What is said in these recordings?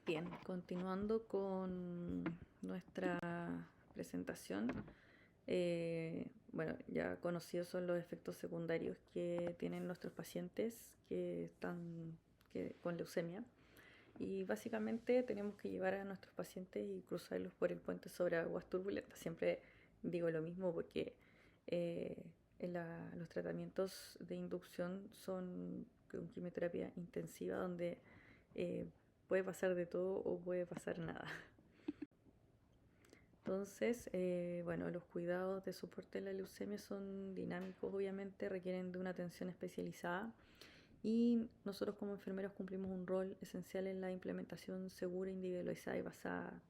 Bien, continuando con nuestra presentación, bueno, ya conocidos son los efectos secundarios que tienen nuestros pacientes que están con leucemia. Y básicamente tenemos que llevar a nuestros pacientes y cruzarlos por el puente sobre aguas turbulentas. Siempre digo lo mismo porque eh, los tratamientos de inducción son con quimioterapia intensiva donde eh, puede pasar de todo o puede pasar nada. Entonces, bueno, los cuidados de soporte de la leucemia son dinámicos, obviamente, requieren de una atención especializada y nosotros como enfermeros cumplimos un rol esencial en la implementación segura, individualizada y basada,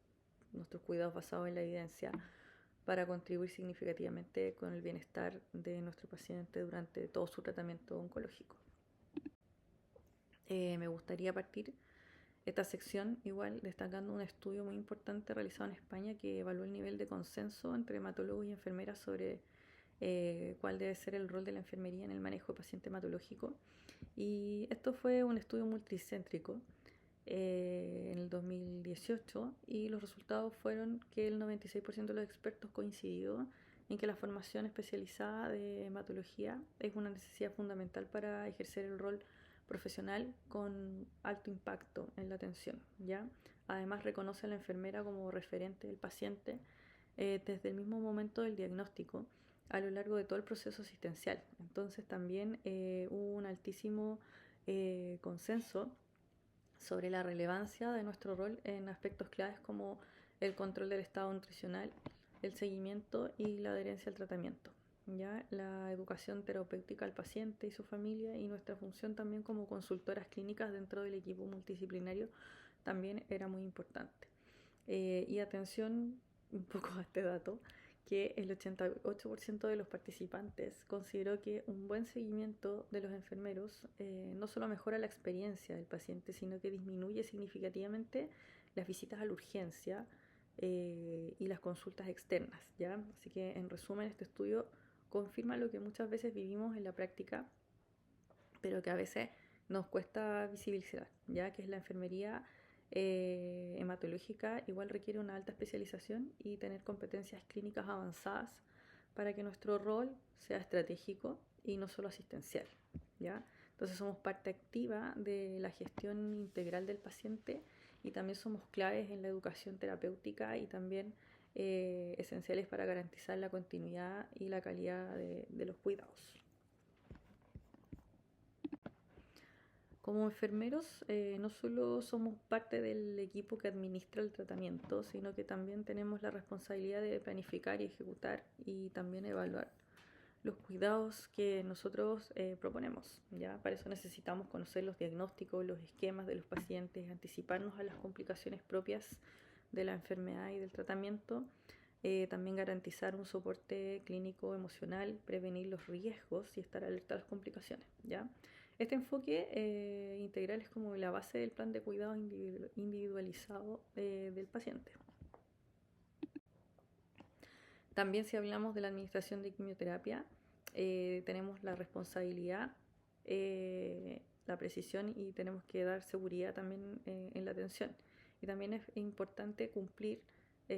nuestros cuidados basados en la evidencia para contribuir significativamente con el bienestar de nuestro paciente durante todo su tratamiento oncológico. Me gustaría partir esta sección igual destacando un estudio muy importante realizado en España que evaluó el nivel de consenso entre hematólogos y enfermeras sobre cuál debe ser el rol de la enfermería en el manejo de paciente hematológico. Y esto fue un estudio multicéntrico en el 2018 y los resultados fueron que el 96% de los expertos coincidió en que la formación especializada de hematología es una necesidad fundamental para ejercer el rol profesional con alto impacto en la atención, ¿ya? Además reconoce a la enfermera como referente del paciente desde el mismo momento del diagnóstico a lo largo de todo el proceso asistencial. Entonces también hubo un altísimo consenso sobre la relevancia de nuestro rol en aspectos claves como el control del estado nutricional, el seguimiento y la adherencia al tratamiento. ¿Ya? La educación terapéutica al paciente y su familia y nuestra función también como consultoras clínicas dentro del equipo multidisciplinario también era muy importante. Y atención un poco a este dato, que el 88% de los participantes consideró que un buen seguimiento de los enfermeros no solo mejora la experiencia del paciente, sino que disminuye significativamente las visitas a la urgencia y las consultas externas, ¿ya? Así que en resumen este estudio confirma lo que muchas veces vivimos en la práctica, pero que a veces nos cuesta visibilizar, ya que es la enfermería hematológica igual requiere una alta especialización y tener competencias clínicas avanzadas para que nuestro rol sea estratégico y no solo asistencial, ¿ya? Entonces somos parte activa de la gestión integral del paciente y también somos claves en la educación terapéutica y también esenciales para garantizar la continuidad y la calidad de los cuidados. Como enfermeros, no solo somos parte del equipo que administra el tratamiento, sino que también tenemos la responsabilidad de planificar y ejecutar y también evaluar los cuidados que nosotros proponemos, ¿ya? Para eso necesitamos conocer los diagnósticos, los esquemas de los pacientes, anticiparnos a las complicaciones propias de la enfermedad y del tratamiento, también garantizar un soporte clínico emocional, prevenir los riesgos y estar alerta a las complicaciones, ¿ya? Este enfoque integral es como la base del plan de cuidado individualizado del paciente. También si hablamos de la administración de quimioterapia, tenemos la responsabilidad, la precisión y tenemos que dar seguridad también en la atención. Y también es importante cumplir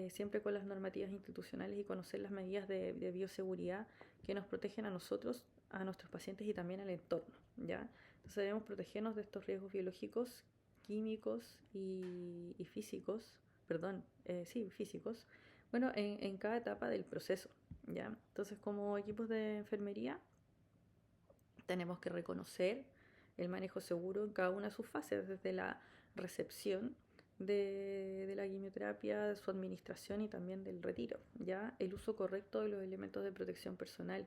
siempre con las normativas institucionales y conocer las medidas de bioseguridad que nos protegen a nosotros, a nuestros pacientes y también al entorno, ¿ya? Entonces debemos protegernos de estos riesgos biológicos, químicos y físicos, perdón, sí, físicos, bueno, en cada etapa del proceso, ¿ya? Entonces, como equipos de enfermería, tenemos que reconocer el manejo seguro en cada una de sus fases, desde la recepción de la quimioterapia, de su administración y también del retiro, ¿ya? El uso correcto de los elementos de protección personal,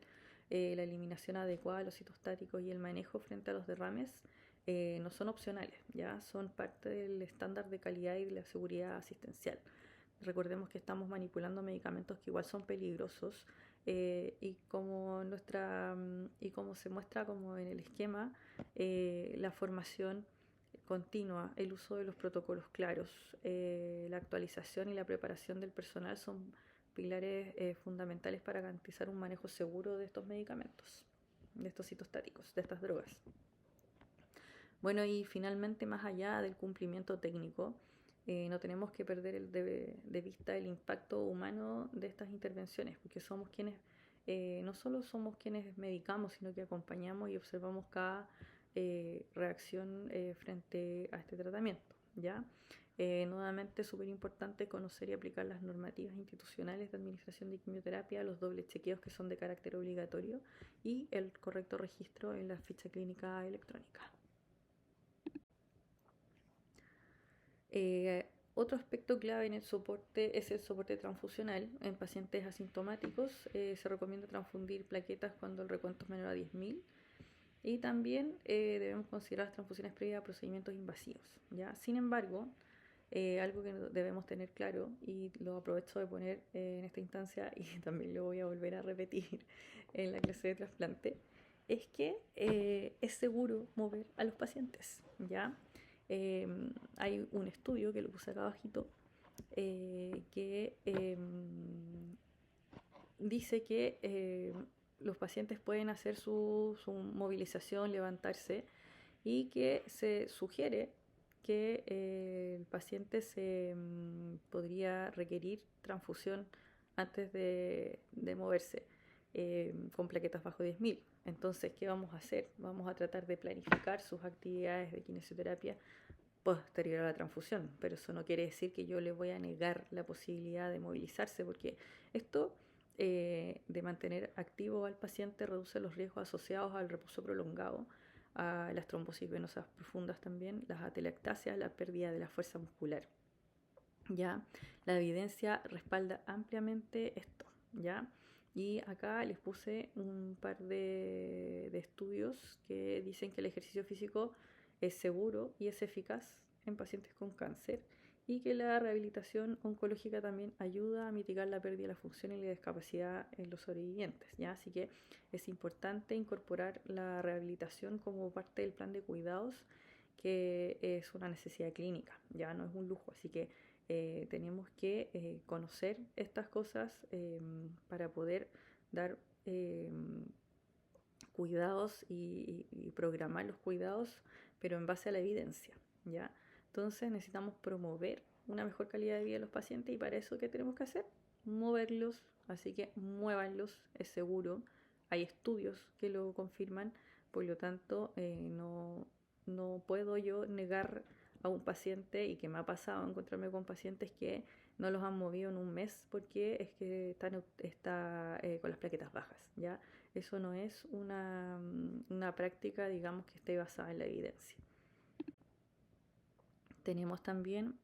la eliminación adecuada de los citostáticos y el manejo frente a los derrames no son opcionales, ¿ya? Son parte del estándar de calidad y de la seguridad asistencial. Recordemos que estamos manipulando medicamentos que igual son peligrosos y como se muestra como en el esquema, la formación continua, el uso de los protocolos claros, la actualización y la preparación del personal son pilares fundamentales para garantizar un manejo seguro de estos medicamentos, de estos citostáticos, de estas drogas. Bueno, y finalmente, más allá del cumplimiento técnico, no tenemos que perder de vista el impacto humano de estas intervenciones, porque somos quienes, no solo somos quienes medicamos, sino que acompañamos y observamos cada reacción frente a este tratamiento, ¿ya? Nuevamente es súper importante conocer y aplicar las normativas institucionales de administración de quimioterapia, los dobles chequeos que son de carácter obligatorio y el correcto registro en la ficha clínica electrónica. Otro aspecto clave en el soporte es el soporte transfusional. En pacientes asintomáticos se recomienda transfundir plaquetas cuando el recuento es menor a 10.000 y también debemos considerar las transfusiones previas a procedimientos invasivos, ¿ya? Sin embargo, algo que debemos tener claro, y lo aprovecho de poner en esta instancia y también lo voy a volver a repetir en la clase de trasplante, es que es seguro mover a los pacientes, ¿ya? Hay un estudio que lo puse acá abajito que dice que los pacientes pueden hacer su movilización, levantarse, y que se sugiere que el paciente podría requerir transfusión antes de moverse con plaquetas bajo 10.000. Entonces, ¿qué vamos a hacer? Vamos a tratar de planificar sus actividades de kinesioterapia posterior a la transfusión, pero eso no quiere decir que yo le voy a negar la posibilidad de movilizarse, porque esto de mantener activo al paciente reduce los riesgos asociados al reposo prolongado, a las trombosis venosas profundas también, las atelectasias, la pérdida de la fuerza muscular. ¿Ya? La evidencia respalda ampliamente esto, ¿ya? Y acá les puse un par de estudios que dicen que el ejercicio físico es seguro y es eficaz en pacientes con cáncer y que la rehabilitación oncológica también ayuda a mitigar la pérdida de la función y la discapacidad en los sobrevivientes, ¿ya? Así que es importante incorporar la rehabilitación como parte del plan de cuidados, que es una necesidad clínica, ya no es un lujo, así que tenemos que conocer estas cosas para poder dar cuidados y programar los cuidados, pero en base a la evidencia, ¿ya? Entonces necesitamos promover una mejor calidad de vida de los pacientes y para eso, ¿qué tenemos que hacer? Moverlos, así que muévanlos, es seguro. Hay estudios que lo confirman, por lo tanto no puedo yo negar a un paciente, y que me ha pasado encontrarme con pacientes que no los han movido en un mes porque es que está con las plaquetas bajas, ¿ya? Eso no es una práctica, digamos, que esté basada en la evidencia. Tenemos también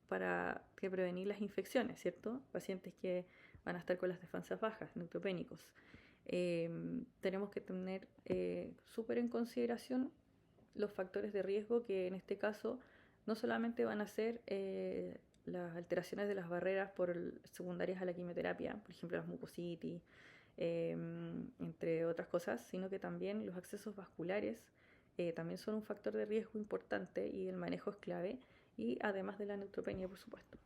para prevenir las infecciones, ¿cierto? Pacientes que van a estar con las defensas bajas, neutropénicos. Tenemos que tener súper en consideración los factores de riesgo, que en este caso no solamente van a ser las alteraciones de las barreras secundarias a la quimioterapia, por ejemplo las mucositis, entre otras cosas, sino que también los accesos vasculares también son un factor de riesgo importante y el manejo es clave, y además de la neutropenia, por supuesto.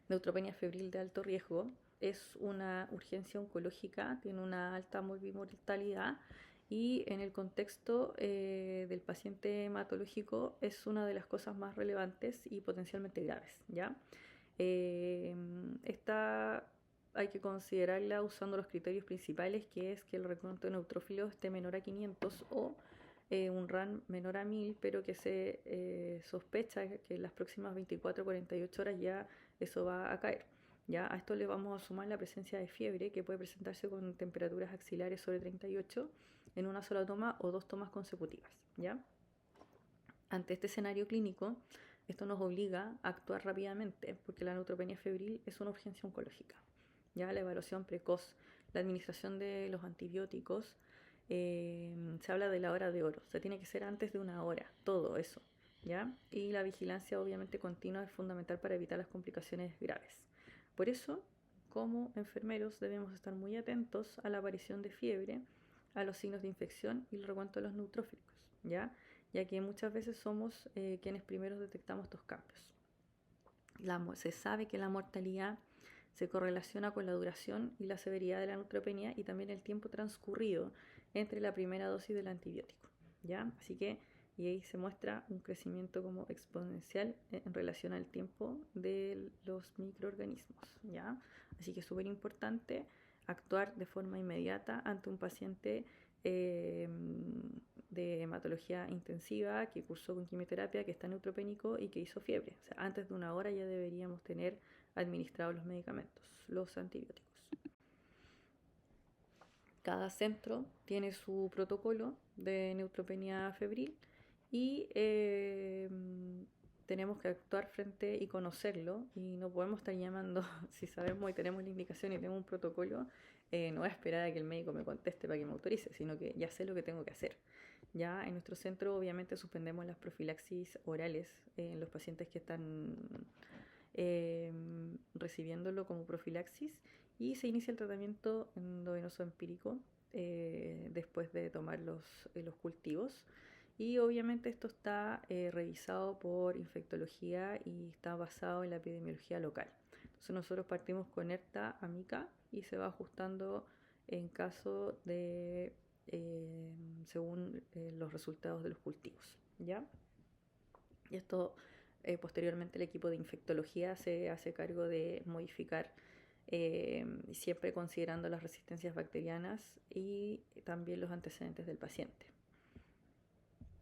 Neutropenia febril de alto riesgo es una urgencia oncológica, tiene una alta morbimortalidad y en el contexto del paciente hematológico es una de las cosas más relevantes y potencialmente graves, ¿ya? Esta hay que considerarla usando los criterios principales, que es que el recuento de neutrófilos esté menor a 500 o un RAN menor a 1000, pero que se sospecha que en las próximas 24-48 horas ya eso va a caer. ¿Ya? A esto le vamos a sumar la presencia de fiebre, que puede presentarse con temperaturas axilares sobre 38 en una sola toma o dos tomas consecutivas, ¿ya? Ante este escenario clínico, esto nos obliga a actuar rápidamente, porque la neutropenia febril es una urgencia oncológica. ¿Ya? La evaluación precoz, la administración de los antibióticos, se habla de la hora de oro, o sea, tiene que ser antes de una hora, todo eso, ¿ya? Y la vigilancia obviamente continua es fundamental para evitar las complicaciones graves. Por eso, como enfermeros debemos estar muy atentos a la aparición de fiebre, a los signos de infección y el recuento de los neutrófilos, ¿ya? Ya que muchas veces somos quienes primeros detectamos estos cambios. Se sabe que la mortalidad se correlaciona con la duración y la severidad de la neutropenia y también el tiempo transcurrido entre la primera dosis del antibiótico, ¿ya? Así que y ahí se muestra un crecimiento como exponencial en relación al tiempo de los microorganismos, ¿ya? Así que es súper importante actuar de forma inmediata ante un paciente eh, de hematología intensiva que cursó con quimioterapia, que está neutropénico y que hizo fiebre. O sea, antes de una hora ya deberíamos tener administrados los medicamentos, los antibióticos. Cada centro tiene su protocolo de neutropenia febril y tenemos que actuar frente y conocerlo, y no podemos estar llamando si sabemos y tenemos la indicación y tenemos un protocolo. No voy a esperar a que el médico me conteste para que me autorice, sino que ya sé lo que tengo que hacer. Ya en nuestro centro obviamente suspendemos las profilaxis orales en los pacientes que están recibiéndolo como profilaxis, y se inicia el tratamiento endovenoso empírico después de tomar los cultivos. Y obviamente esto está revisado por infectología y está basado en la epidemiología local. Entonces nosotros partimos con ERTA, AMICA, y se va ajustando en caso de según los resultados de los cultivos, ¿ya? Y esto posteriormente el equipo de infectología se hace cargo de modificar, siempre considerando las resistencias bacterianas y también los antecedentes del paciente.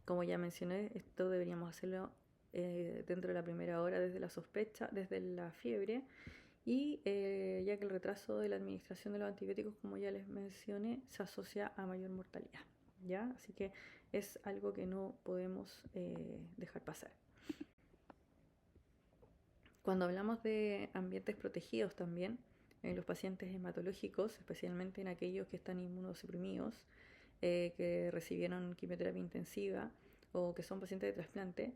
Como ya mencioné, esto deberíamos hacerlo dentro de la primera hora desde la sospecha, desde la fiebre, y ya que el retraso de la administración de los antibióticos, como ya les mencioné, se asocia a mayor mortalidad, ¿ya? Así que es algo que no podemos dejar pasar. Cuando hablamos de ambientes protegidos también, en los pacientes hematológicos, especialmente en aquellos que están inmunosuprimidos, que recibieron quimioterapia intensiva o que son pacientes de trasplante,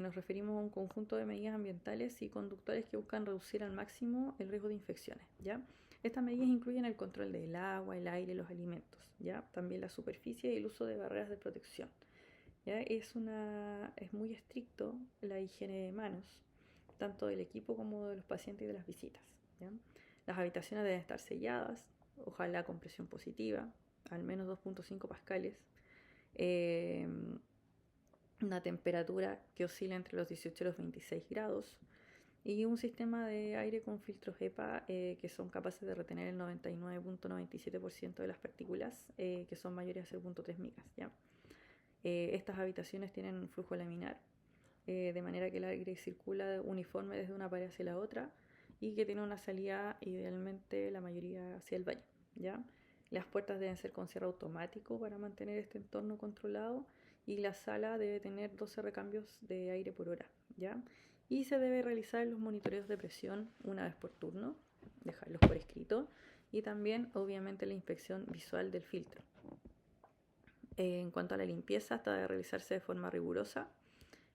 nos referimos a un conjunto de medidas ambientales y conductuales que buscan reducir al máximo el riesgo de infecciones, ¿ya? Estas medidas incluyen el control del agua, el aire, los alimentos, ¿ya? También la superficie y el uso de barreras de protección, ¿ya? Es muy estricto la higiene de manos, tanto del equipo como de los pacientes y de las visitas, ¿ya? Las habitaciones deben estar selladas, ojalá con presión positiva, al menos 2.5 pascales, eh, una temperatura que oscila entre los 18 y los 26 grados, y un sistema de aire con filtros HEPA que son capaces de retener el 99.97% de las partículas que son mayores a 0.3 micras, ¿ya? Estas habitaciones tienen un flujo laminar, de manera que el aire circula uniforme desde una pared hacia la otra y que tiene una salida idealmente la mayoría hacia el baño, ¿ya? Las puertas deben ser con cierre automático para mantener este entorno controlado, y la sala debe tener 12 recambios de aire por hora, ¿ya? Y se debe realizar los monitoreos de presión una vez por turno, dejarlos por escrito, y también obviamente la inspección visual del filtro. En cuanto a la limpieza, esta debe realizarse de forma rigurosa,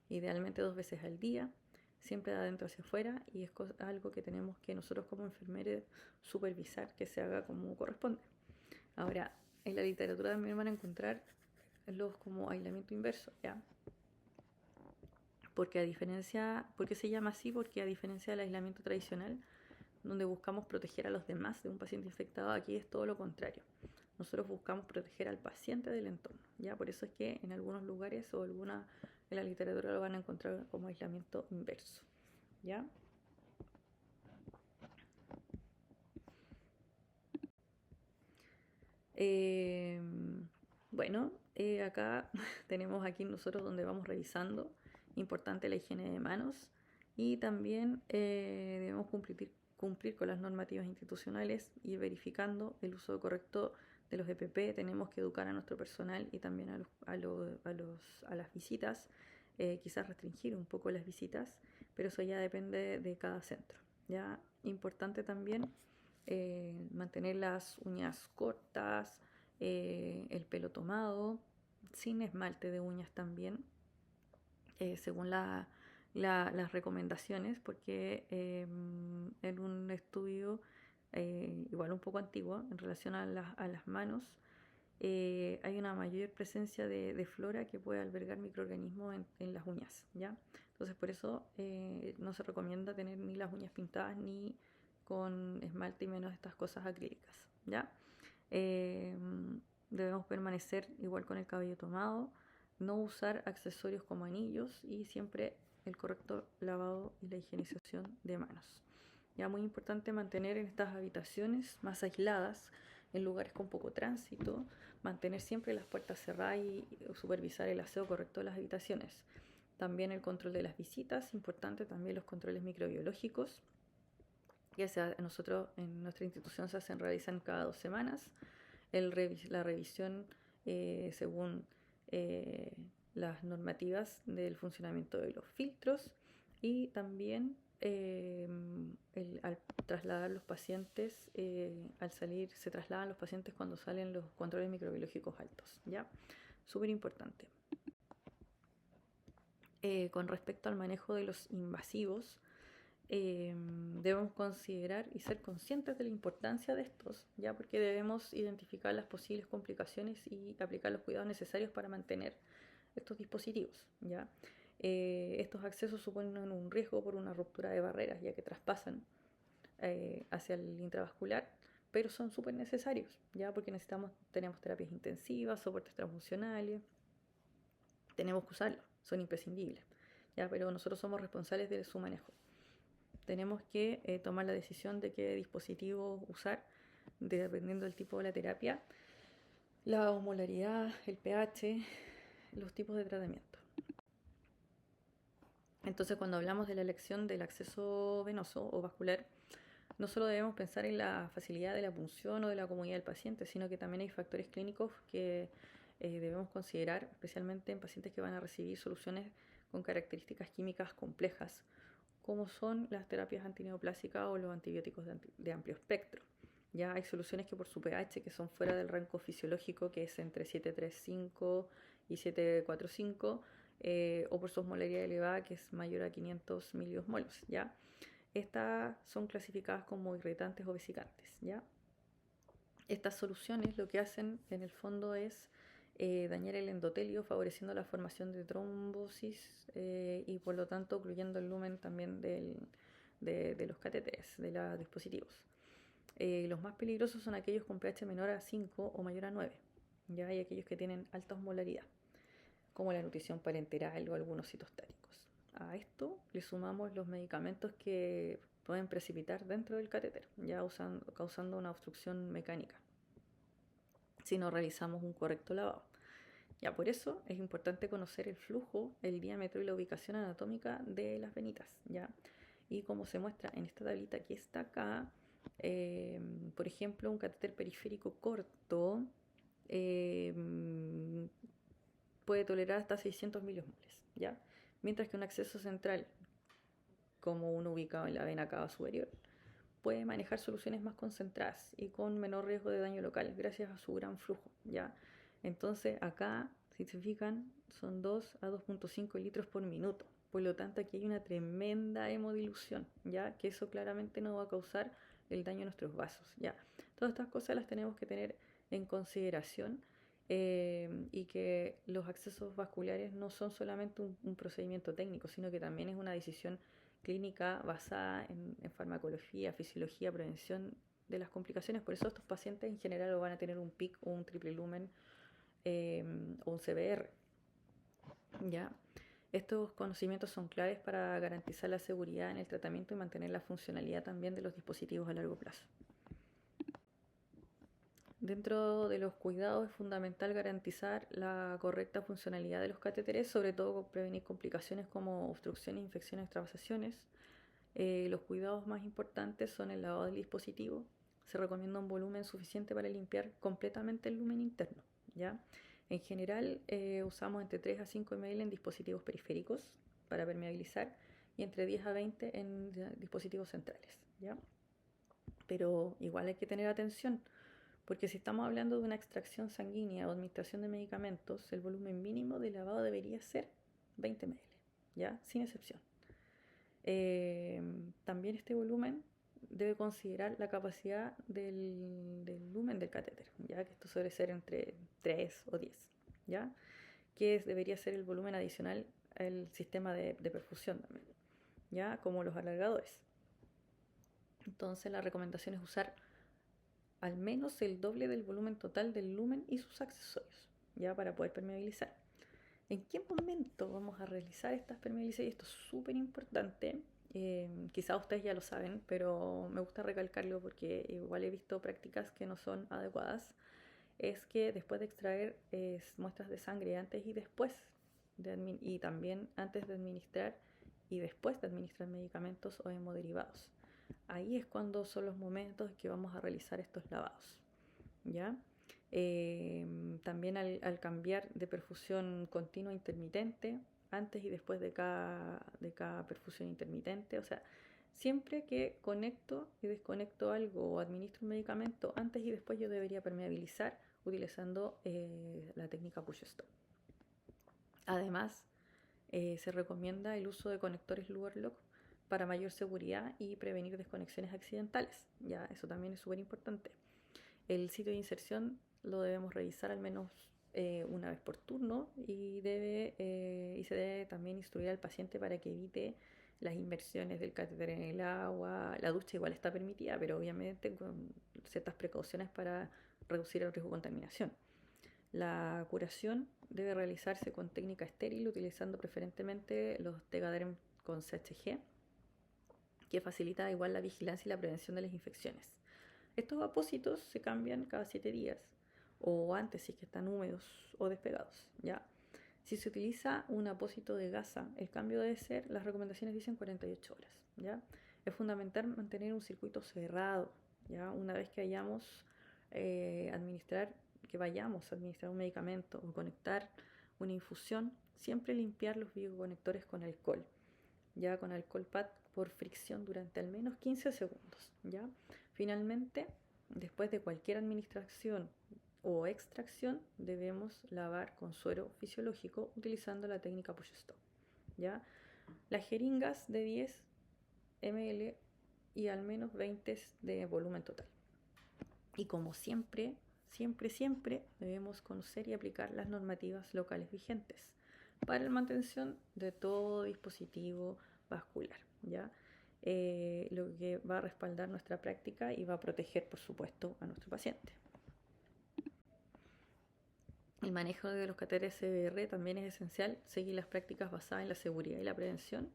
idealmente 2 veces al día, siempre de adentro hacia afuera, y es algo que tenemos que nosotros como enfermeros supervisar que se haga como corresponde. Ahora, en la literatura también van a encontrar los como aislamiento inverso, ¿ya? Porque ¿por qué se llama así? Porque a diferencia del aislamiento tradicional, donde buscamos proteger a los demás de un paciente infectado, aquí es todo lo contrario. Nosotros buscamos proteger al paciente del entorno, ¿ya? Por eso es que en algunos lugares o en la literatura lo van a encontrar como aislamiento inverso, ¿ya? Eh, bueno, acá tenemos aquí nosotros donde vamos revisando, importante la higiene de manos, y también debemos cumplir con las normativas institucionales y verificando el uso correcto de los EPP. Tenemos que educar a nuestro personal y también a las visitas, quizás restringir un poco las visitas, pero eso ya depende de cada centro, ¿ya? Importante también mantener las uñas cortas, el pelo tomado, sin esmalte de uñas también, según las recomendaciones, porque en un estudio igual un poco antiguo en relación a las manos, hay una mayor presencia de flora que puede albergar microorganismos en las uñas, ¿ya? Entonces por eso no se recomienda tener ni las uñas pintadas ni con esmalte y menos estas cosas acrílicas, ¿ya? Eh, Debemos permanecer igual con el cabello tomado, no usar accesorios como anillos y siempre el correcto lavado y la higienización de manos. Ya muy importante mantener en estas habitaciones más aisladas, en lugares con poco tránsito, mantener siempre las puertas cerradas y supervisar el aseo correcto de las habitaciones. También el control de las visitas, importante también los controles microbiológicos, que nosotros en nuestra institución realizan cada 2 semanas, la revisión según las normativas del funcionamiento de los filtros y también al trasladar los pacientes, al salir, se trasladan los pacientes cuando salen los controles microbiológicos altos, ¿ya? Súper importante. Con respecto al manejo de los invasivos, debemos considerar y ser conscientes de la importancia de estos, ya porque debemos identificar las posibles complicaciones y aplicar los cuidados necesarios para mantener estos dispositivos, ya. Estos accesos suponen un riesgo por una ruptura de barreras, ya que traspasan hacia el intravascular, pero son súper necesarios, ya porque tenemos terapias intensivas, soportes transfusionales, tenemos que usarlos, son imprescindibles, ya, pero nosotros somos responsables de su manejo. Tenemos que tomar la decisión de qué dispositivo usar, dependiendo del tipo de la terapia, la osmolaridad, el pH, los tipos de tratamiento. Entonces, cuando hablamos de la elección del acceso venoso o vascular, no solo debemos pensar en la facilidad de la punción o de la comodidad del paciente, sino que también hay factores clínicos que debemos considerar, especialmente en pacientes que van a recibir soluciones con características químicas complejas, como son las terapias antineoplásicas o los antibióticos de amplio espectro. Ya hay soluciones que por su pH, que son fuera del rango fisiológico, que es entre 7,35 y 7,45, o por su osmolaridad elevada, que es mayor a 500 miliosmolos, ¿ya? Estas son clasificadas como irritantes o vesicantes, ¿ya? Estas soluciones lo que hacen en el fondo es dañar el endotelio, favoreciendo la formación de trombosis y por lo tanto ocluyendo el lumen también de los catéteres, de los dispositivos. Los más peligrosos son aquellos con pH menor a 5 o mayor a 9, ya hay aquellos que tienen alta osmolaridad, como la nutrición parenteral o algunos citostáticos. A esto le sumamos los medicamentos que pueden precipitar dentro del catéter, ya causando una obstrucción mecánica si no realizamos un correcto lavado. Ya por eso es importante conocer el flujo, el diámetro y la ubicación anatómica de las venitas, ¿ya? Y como se muestra en esta tablita que está acá, por ejemplo, un catéter periférico corto puede tolerar hasta 600 miliosmoles, ¿ya? Mientras que un acceso central, como uno ubicado en la vena cava superior, puede manejar soluciones más concentradas y con menor riesgo de daño local gracias a su gran flujo, ¿ya? Entonces acá, si se fijan, son 2 a 2,5 litros por minuto. Por lo tanto, aquí hay una tremenda hemodilución, ¿ya? Que eso claramente no va a causar el daño a nuestros vasos, ¿ya? Todas estas cosas las tenemos que tener en consideración y que los accesos vasculares no son solamente un procedimiento técnico, sino que también es una decisión clínica basada en farmacología, fisiología, prevención de las complicaciones. Por eso estos pacientes en general van a tener un PIC o un triple lumen o un CBR, ¿ya? Estos conocimientos son claves para garantizar la seguridad en el tratamiento y mantener la funcionalidad también de los dispositivos a largo plazo. Dentro de los cuidados es fundamental garantizar la correcta funcionalidad de los catéteres, sobre todo prevenir complicaciones como obstrucciones, infecciones, extravasaciones. Los cuidados más importantes son el lavado del dispositivo. Se recomienda un volumen suficiente para limpiar completamente el lumen interno, ¿ya? En general usamos entre 3 a 5 ml en dispositivos periféricos para permeabilizar y entre 10 a 20 en dispositivos centrales, ¿ya? Pero igual hay que tener atención, porque si estamos hablando de una extracción sanguínea o administración de medicamentos, el volumen mínimo de lavado debería ser 20 ml, ¿ya? Sin excepción. También este volumen debe considerar la capacidad del lumen del catéter, ya que esto suele ser entre 3 o 10, ¿ya? Que debería ser el volumen adicional al sistema de perfusión también, ¿ya? Como los alargadores. Entonces la recomendación es usar al menos el doble del volumen total del lumen y sus accesorios, ya para poder permeabilizar. ¿En qué momento vamos a realizar estas permeabilizaciones? Esto es súper importante. Quizás ustedes ya lo saben, pero me gusta recalcarlo porque igual he visto prácticas que no son adecuadas. Es que después de extraer muestras de sangre antes y después, y también antes de administrar y después de administrar medicamentos o hemoderivados. Ahí es cuando son los momentos que vamos a realizar estos lavados, ¿ya? También al cambiar de perfusión continua a intermitente, antes y después de cada perfusión intermitente, o sea, siempre que conecto y desconecto algo o administro un medicamento, antes y después yo debería permeabilizar utilizando la técnica push stop. Además, se recomienda el uso de conectores Luer Lock para mayor seguridad y prevenir desconexiones accidentales. Ya, eso también es súper importante. El sitio de inserción lo debemos revisar al menos una vez por turno y se debe también instruir al paciente para que evite las inmersiones del catéter en el agua. La ducha igual está permitida, pero obviamente con ciertas precauciones para reducir el riesgo de contaminación. La curación debe realizarse con técnica estéril utilizando preferentemente los Tegaderm con CHG, que facilita igual la vigilancia y la prevención de las infecciones. Estos apósitos se cambian cada 7 días o antes si es que están húmedos o despegados, ¿ya? Si se utiliza un apósito de gasa, el cambio debe ser, las recomendaciones dicen 48 horas, ¿ya? Es fundamental mantener un circuito cerrado, ¿ya? Una vez que vayamos a administrar un medicamento o conectar una infusión, siempre limpiar los bioconectores con alcohol, ya con alcohol pad por fricción durante al menos 15 segundos, ¿ya? Finalmente, después de cualquier administración o extracción, debemos lavar con suero fisiológico utilizando la técnica push stop, ¿ya? Las jeringas de 10 ml y al menos 20 de volumen total. Y como siempre, siempre debemos conocer y aplicar las normativas locales vigentes para la mantención de todo dispositivo vascular, ¿ya? Lo que va a respaldar nuestra práctica y va a proteger, por supuesto, a nuestro paciente. El manejo de los catéteres CBR también es esencial seguir las prácticas basadas en la seguridad y la prevención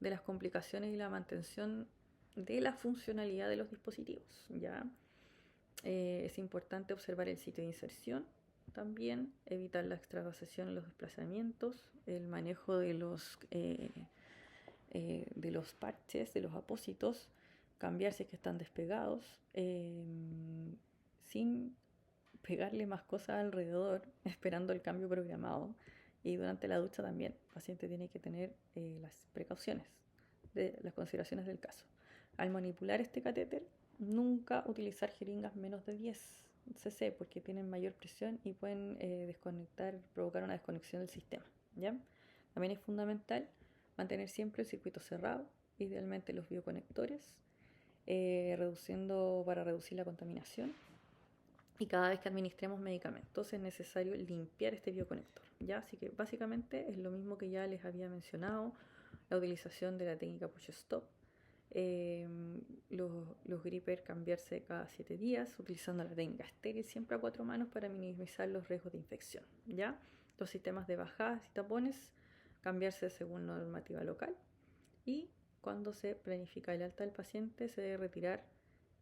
de las complicaciones y la mantención de la funcionalidad de los dispositivos, ¿ya? Es importante observar el sitio de inserción, también evitar la extravasación en los desplazamientos, el manejo de los parches, de los apósitos, cambiar si es que están despegados, sin pegarle más cosas alrededor, esperando el cambio programado. Y durante la ducha también, el paciente tiene que tener las precauciones de las consideraciones del caso. Al manipular este catéter, nunca utilizar jeringas menos de 10 cc porque tienen mayor presión y pueden provocar una desconexión del sistema, ¿ya? También es fundamental mantener siempre el circuito cerrado, idealmente los bioconectores, para reducir la contaminación. Y cada vez que administremos medicamentos es necesario limpiar este bioconector, ¿ya? Así que básicamente es lo mismo que ya les había mencionado, la utilización de la técnica push stop, los grippers cambiarse cada 7 días, utilizando la técnica estéril siempre a 4 manos para minimizar los riesgos de infección, ¿ya? Los sistemas de bajadas y tapones cambiarse según la normativa local, y cuando se planifica el alta del paciente se debe retirar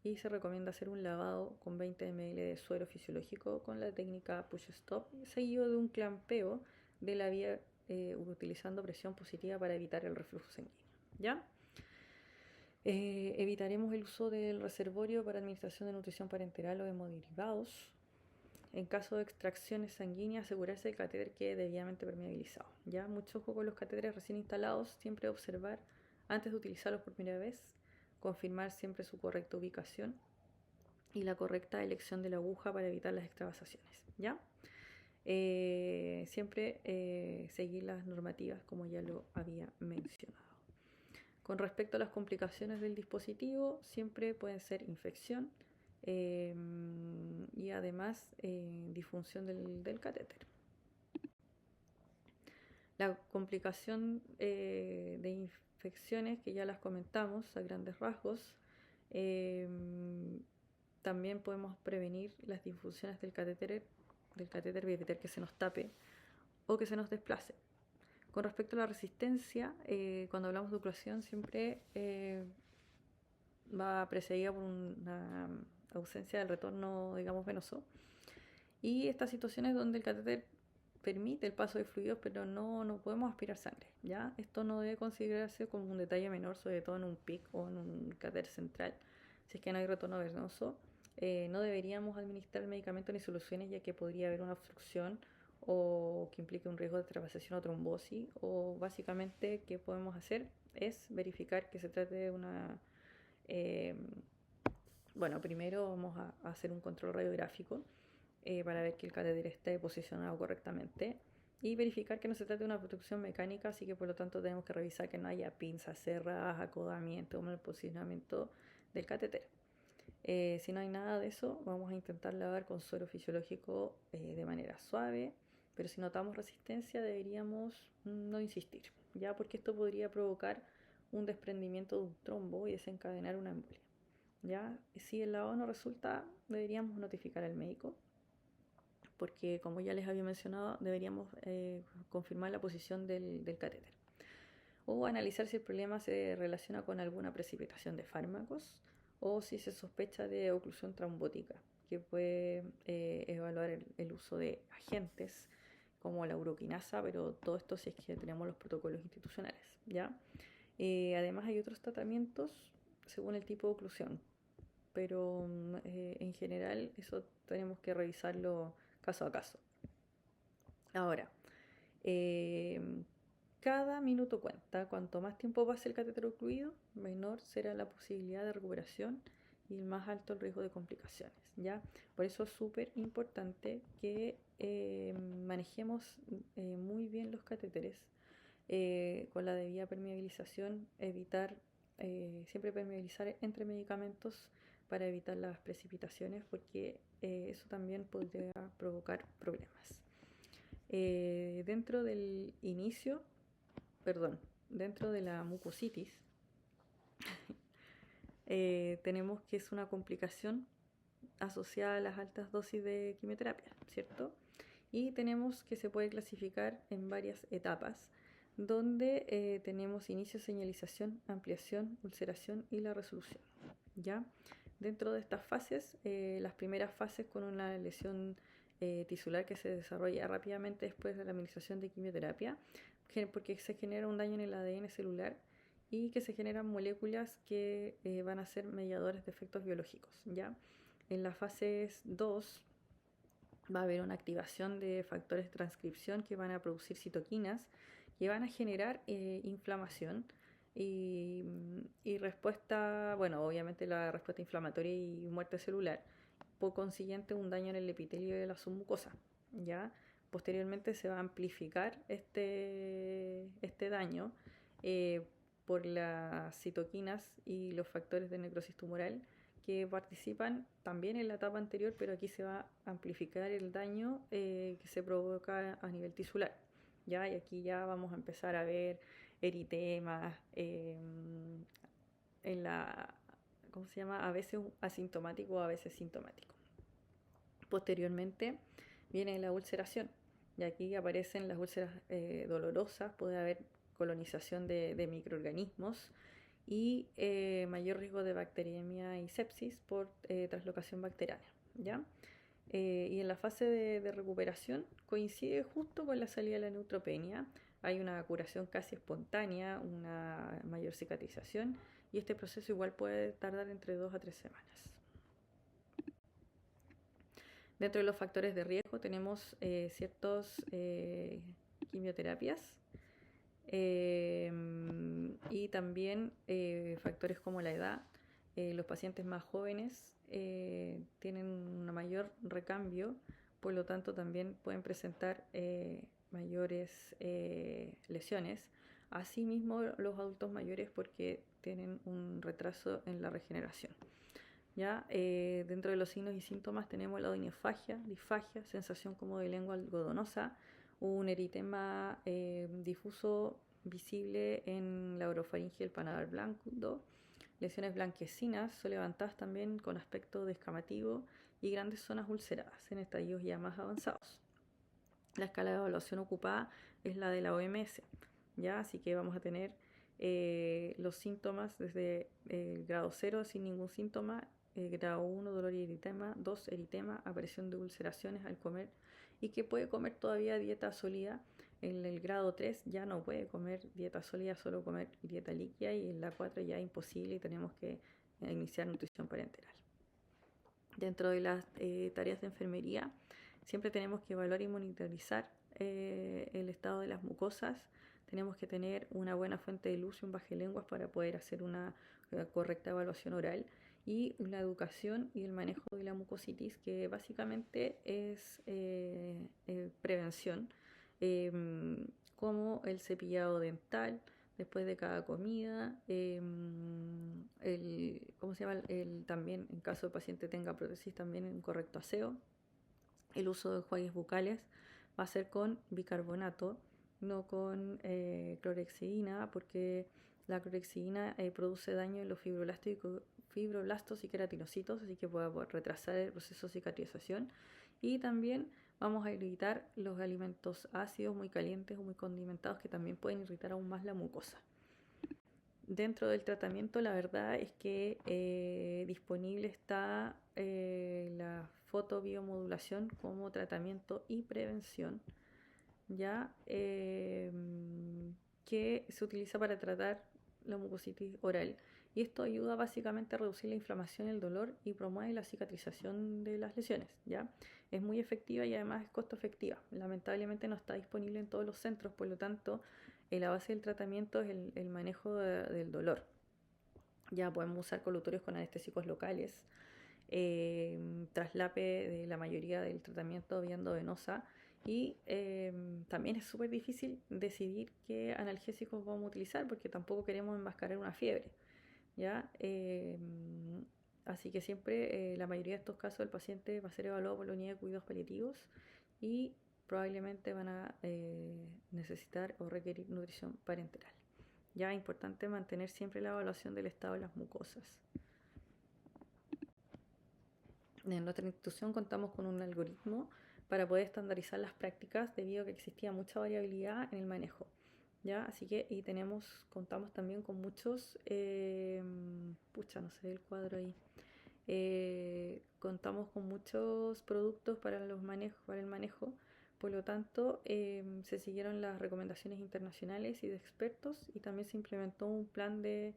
y se recomienda hacer un lavado con 20 ml de suero fisiológico con la técnica push stop, seguido de un clampeo de la vía utilizando presión positiva para evitar el reflujo sanguíneo, ¿ya? Evitaremos el uso del reservorio para administración de nutrición parenteral o hemoderivados. En caso de extracciones sanguíneas, asegurarse del catéter quede debidamente permeabilizado, ¿ya? Mucho ojo con los catéteres recién instalados, siempre observar antes de utilizarlos por primera vez, confirmar siempre su correcta ubicación y la correcta elección de la aguja para evitar las extravasaciones, ¿ya? Siempre seguir las normativas como ya lo había mencionado. Con respecto a las complicaciones del dispositivo, siempre pueden ser infección y además disfunción del catéter. La complicación de infecciones, que ya las comentamos a grandes rasgos, también podemos prevenir las disfunciones del catéter evitar que se nos tape o que se nos desplace. Con respecto a la resistencia, cuando hablamos de oclusión siempre va precedida por una ausencia del retorno, digamos, venoso. Y estas situaciones donde el catéter permite el paso de fluidos, pero no podemos aspirar sangre, ¿ya? Esto no debe considerarse como un detalle menor, sobre todo en un PIC o en un catéter central. Si es que no hay retorno venoso, no deberíamos administrar medicamentos ni soluciones, ya que podría haber una obstrucción o que implique un riesgo de trepasación o trombosis. O básicamente, ¿qué podemos hacer? Es verificar que se trate de una... bueno, primero vamos a hacer un control radiográfico para ver que el catéter esté posicionado correctamente y verificar que no se trate de una obstrucción mecánica, así que por lo tanto tenemos que revisar que no haya pinzas cerradas, acodamiento o mal posicionamiento del catéter. Si no hay nada de eso, vamos a intentar lavar con suero fisiológico de manera suave, pero si notamos resistencia deberíamos no insistir, ya porque esto podría provocar un desprendimiento de un trombo y desencadenar una embolia. ¿Ya? Si el lavado no resulta, deberíamos notificar al médico, porque como ya les había mencionado, deberíamos confirmar la posición del catéter. O analizar si el problema se relaciona con alguna precipitación de fármacos o si se sospecha de oclusión trombótica, que puede evaluar el uso de agentes como la uroquinasa, pero todo esto si es que tenemos los protocolos institucionales, ¿ya? Además hay otros tratamientos según el tipo de oclusión, pero en general eso tenemos que revisarlo caso a caso. Ahora, eh, cada minuto cuenta. Cuanto más tiempo pase el catéter ocluido, menor será la posibilidad de recuperación y más alto el riesgo de complicaciones, ¿ya? Por eso es súper importante que manejemos muy bien los catéteres con la debida permeabilización, evitar siempre permeabilizar entre medicamentos para evitar las precipitaciones, porque eso también podría provocar problemas. Dentro del inicio, perdón, dentro de la mucositis, tenemos que es una complicación asociada a las altas dosis de quimioterapia, ¿cierto? Y tenemos que se puede clasificar en varias etapas, donde tenemos inicio, señalización, ampliación, ulceración y la resolución, ¿ya? Dentro de estas fases, las primeras fases con una lesión tisular que se desarrolla rápidamente después de la administración de quimioterapia, porque se genera un daño en el ADN celular y que se generan moléculas que van a ser mediadores de efectos biológicos, ¿ya? En las fases 2 va a haber una activación de factores de transcripción que van a producir citoquinas que van a generar inflamación y respuesta, bueno, obviamente la respuesta inflamatoria y muerte celular, por consiguiente un daño en el epitelio de la submucosa, ¿ya? Posteriormente se va a amplificar este daño eh, por las citoquinas y los factores de necrosis tumoral que participan también en la etapa anterior, pero aquí se va a amplificar el daño que se provoca a nivel tisular, ¿ya? Y aquí ya vamos a empezar a ver eritemas en la, ¿cómo se llama? A veces asintomático o a veces sintomático. Posteriormente viene la ulceración, y aquí aparecen las úlceras dolorosas, puede haber colonización de microorganismos y mayor riesgo de bacteriemia y sepsis por translocación bacteriana, ¿ya? Y en la fase de recuperación coincide justo con la salida de la neutropenia, hay una curación casi espontánea, una mayor cicatrización y este proceso igual puede tardar entre 2 a 3 semanas. Dentro de los factores de riesgo tenemos ciertas quimioterapias y también factores como la edad. Los pacientes más jóvenes tienen un mayor recambio, por lo tanto también pueden presentar mayores lesiones. Asimismo, los adultos mayores porque tienen un retraso en la regeneración. ¿Ya? Dentro de los signos y síntomas tenemos la odinofagia, disfagia, sensación como de lengua algodonosa, un eritema difuso visible en la orofaringe y el paladar blando, lesiones blanquecinas o levantadas también con aspecto descamativo y grandes zonas ulceradas en estadios ya más avanzados. La escala de evaluación ocupada es la de la OMS, ¿ya? Así que vamos a tener los síntomas desde el grado 0 sin ningún síntoma, grado 1 dolor y eritema, 2 eritema, aparición de ulceraciones al comer y que puede comer todavía dieta sólida. En el grado 3 ya no puede comer dieta sólida, solo comer dieta líquida, y en la 4 ya es imposible y tenemos que iniciar nutrición parenteral. Dentro de las tareas de enfermería siempre tenemos que evaluar y monitorizar el estado de las mucosas. Tenemos que tener una buena fuente de luz y un bajelenguas para poder hacer una correcta evaluación oral, y la educación y el manejo de la mucositis, que básicamente es prevención, como el cepillado dental después de cada comida, ¿cómo se llama? También, en caso el paciente tenga prótesis, también un correcto aseo. El uso de enjuagues bucales va a ser con bicarbonato, no con clorexidina, porque la clorexidina produce daño en los fibroblastos y queratinocitos, así que puede retrasar el proceso de cicatrización. Y también vamos a evitar los alimentos ácidos, muy calientes o muy condimentados, que también pueden irritar aún más la mucosa. Dentro del tratamiento, la verdad es que disponible está la fotobiomodulación como tratamiento y prevención, ya que se utiliza para tratar la mucositis oral, y esto ayuda básicamente a reducir la inflamación, el dolor, y promueve la cicatrización de las lesiones, ya. Es muy efectiva y además es costo efectiva. Lamentablemente no está disponible en todos los centros, por lo tanto la base del tratamiento es el manejo del dolor. Ya podemos usar colutorios con anestésicos locales, traslape de la mayoría del tratamiento vía endovenosa, y también es súper difícil decidir qué analgésicos vamos a utilizar porque tampoco queremos enmascarar una fiebre, ¿ya? Así que siempre, la mayoría de estos casos, el paciente va a ser evaluado por la unidad de cuidados paliativos y probablemente van a necesitar o requerir nutrición parenteral. Ya es importante mantener siempre la evaluación del estado de las mucosas. En nuestra institución contamos con un algoritmo para poder estandarizar las prácticas, debido a que existía mucha variabilidad en el manejo, ¿ya? Así que contamos también con muchos, no sé el cuadro ahí, contamos con muchos productos para el manejo. Por lo tanto, se siguieron las recomendaciones internacionales y de expertos, y también se implementó un plan de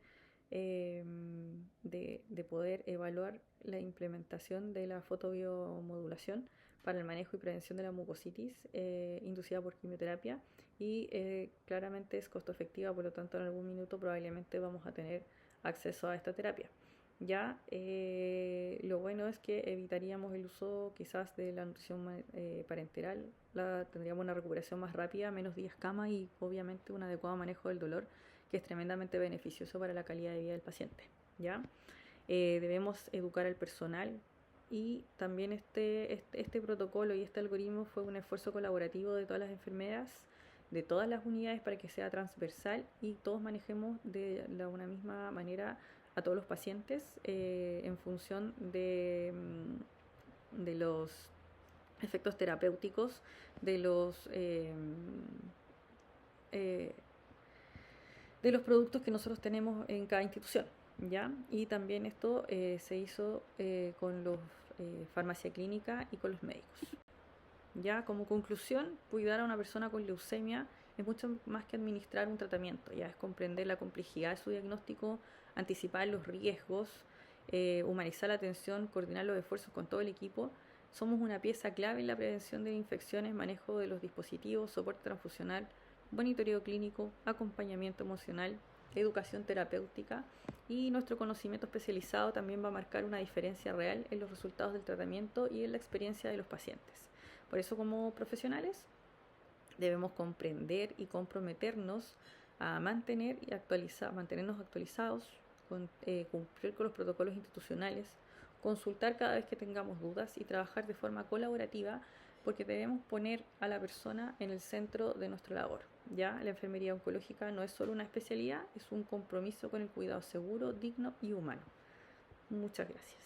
poder evaluar la implementación de la fotobiomodulación para el manejo y prevención de la mucositis inducida por quimioterapia, y claramente es costo efectiva, por lo tanto en algún minuto probablemente vamos a tener acceso a esta terapia. Ya lo bueno es que evitaríamos el uso quizás de la nutrición parenteral, tendríamos una recuperación más rápida, menos días cama y obviamente un adecuado manejo del dolor, que es tremendamente beneficioso para la calidad de vida del paciente, ¿ya? Debemos educar al personal, y también este protocolo y este algoritmo fue un esfuerzo colaborativo de todas las enfermeras, de todas las unidades, para que sea transversal y todos manejemos de una misma manera a todos los pacientes en función de los efectos terapéuticos eh, de los productos que nosotros tenemos en cada institución, ¿ya? Y también esto se hizo con los farmacia clínica y con los médicos. Ya, como conclusión, cuidar a una persona con leucemia es mucho más que administrar un tratamiento, ya es comprender la complejidad de su diagnóstico, anticipar los riesgos, humanizar la atención, coordinar los esfuerzos con todo el equipo. Somos una pieza clave en la prevención de infecciones, manejo de los dispositivos, soporte transfusional, monitoreo clínico, acompañamiento emocional, educación terapéutica, y nuestro conocimiento especializado también va a marcar una diferencia real en los resultados del tratamiento y en la experiencia de los pacientes. Por eso, como profesionales, debemos comprender y comprometernos a mantenernos actualizados, cumplir con los protocolos institucionales, consultar cada vez que tengamos dudas y trabajar de forma colaborativa, porque debemos poner a la persona en el centro de nuestra labor. Ya, la enfermería oncológica no es solo una especialidad, es un compromiso con el cuidado seguro, digno y humano. Muchas gracias.